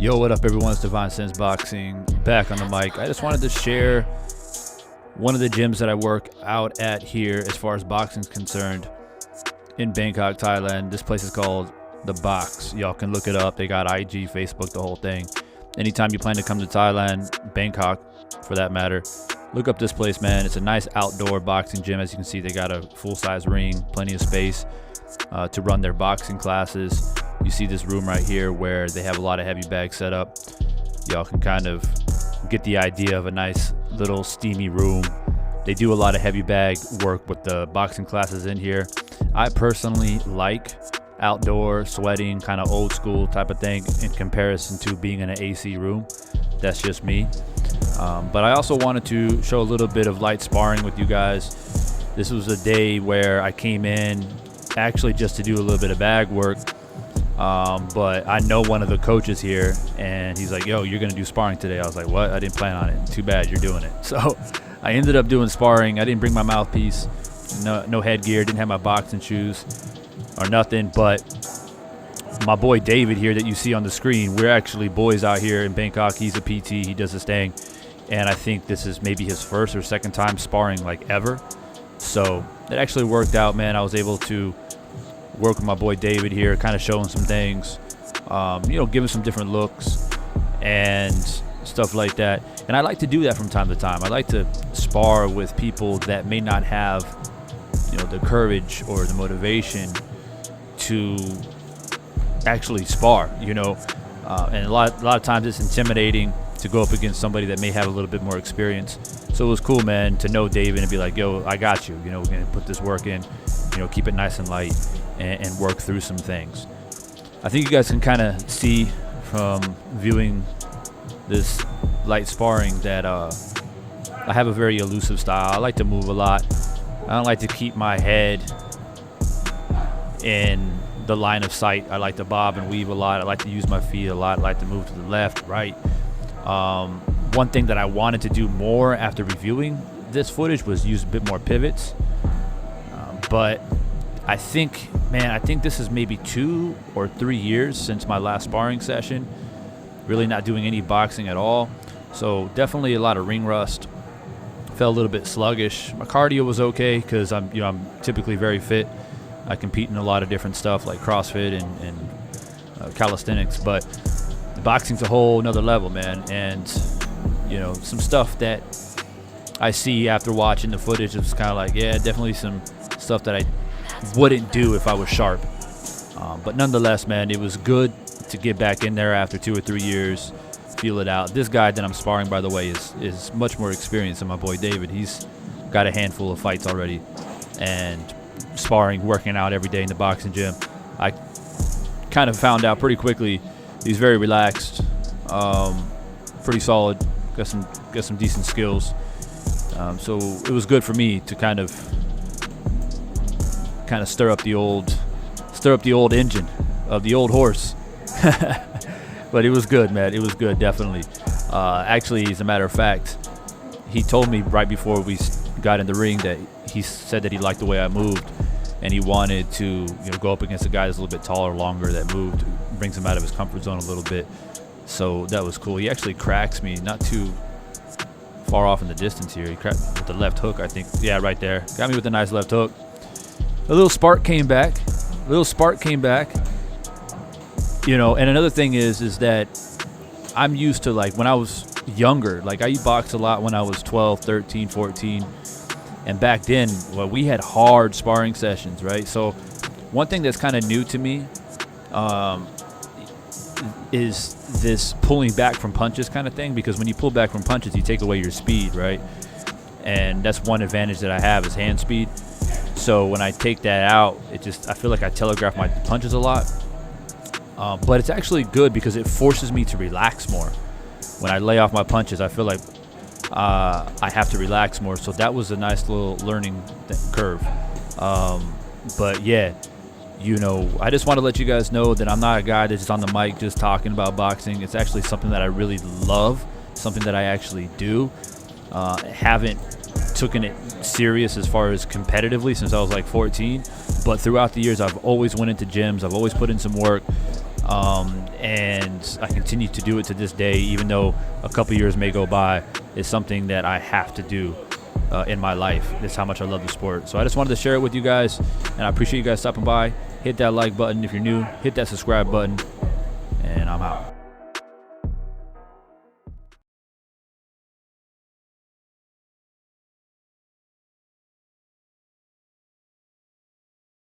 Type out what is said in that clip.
Yo, what up everyone? It's Divine Sense Boxing back on the mic. I just wanted to share one of the gyms that I work out at here as far as boxing is concerned in Bangkok, Thailand. This place is called The Box. Y'all can look it up. They got IG, Facebook, the whole thing. Anytime you plan to come to Thailand, Bangkok for that matter, look up this place, man. It's a nice outdoor boxing gym. As you can see, they got a full-size ring, plenty of space to run their boxing classes. You see this room right here where they have a lot of heavy bags set up. Y'all can kind of get the idea of a nice little steamy room. They do a lot of heavy bag work with the boxing classes in here. I personally like outdoor sweating, kind of old school type of thing in comparison to being in an AC room. That's just me. But I also wanted to show a little bit of light sparring with you guys. This was a day where I came in actually just to do a little bit of bag work. But I know one of the coaches here, and he's like, yo, you're going to do sparring today. I was like, what? I didn't plan on it. Too bad, you're doing it. So I ended up doing sparring. I didn't bring my mouthpiece, no headgear, didn't have my boxing shoes or nothing. But my boy David here that you see on the screen, we're actually boys out here in Bangkok. He's a PT. He does this thing. And I think this is maybe his first or second time sparring like ever. So it actually worked out, man. I was able to work with my boy David here, kind of showing some things, giving some different looks and stuff like that. And I like to do that from time to time. I like to spar with people that may not have, the courage or the motivation to actually spar, and a lot of times it's intimidating to go up against somebody that may have a little bit more experience. So it was cool, man, to know David and be like, yo, I got you. We're going to put this work in, keep it nice and light and work through some things. I think you guys can kind of see from viewing this light sparring that I have a very elusive style. I like to move a lot. I don't like to keep my head in the line of sight. I like to bob and weave a lot. I like to use my feet a lot. I like to move to the left, right. One thing that I wanted to do more after reviewing this footage was use a bit more pivots. But I think this is maybe 2 or 3 years since my last sparring session. Really not doing any boxing at all. So definitely a lot of ring rust. Felt a little bit sluggish. My cardio was okay because I'm typically very fit. I compete in a lot of different stuff like CrossFit and calisthenics, but the boxing's a whole another level, man. And some stuff that I see after watching the footage is kind of like, yeah, definitely some stuff that I wouldn't do if I was sharp. But nonetheless, man, it was good to get back in there after 2 or 3 years, feel it out. This guy that I'm sparring, by the way, is much more experienced than my boy David. He's got a handful of fights already, and sparring, working out every day in the boxing gym. I kind of found out pretty quickly he's very relaxed, pretty solid, got some decent skills. So it was good for me to kind of stir up the old engine of the old horse. But it was good, man. It was good, definitely. Actually, as a matter of fact, he told me right before we got in the ring that he said that he liked the way I moved, and he wanted to go up against a guy that's a little bit taller, longer, that moved, brings him out of his comfort zone a little bit. So that was cool. He actually cracks me not too far off in the distance here. He cracked me with the left hook, I think. Yeah, right there. Got me with a nice left hook. A little spark came back. And another thing is that I'm used to, like, when I was younger, like I boxed a lot when I was 12, 13, 14. And back then, we had hard sparring sessions, right? So one thing that's kind of new to me is this pulling back from punches kind of thing, because when you pull back from punches, you take away your speed, right? And that's one advantage that I have is hand speed. So when I take that out, I feel like I telegraph my punches a lot. But it's actually good because it forces me to relax more. When I lay off my punches, I feel like I have to relax more. So that was a nice little learning curve. But yeah, I just want to let you guys know that I'm not a guy that's just on the mic just talking about boxing. It's actually something that I really love, something that I actually do. Haven't taken it serious as far as competitively since I was like 14, but throughout the years I've always went into gyms, I've always put in some work. And I continue to do it to this day, even though a couple years may go by. It's something that I have to do in my life. That's how much I love the sport. So I just wanted to share it with you guys, and I appreciate you guys stopping by. Hit that like button if you're new. Hit that subscribe button, and I'm out.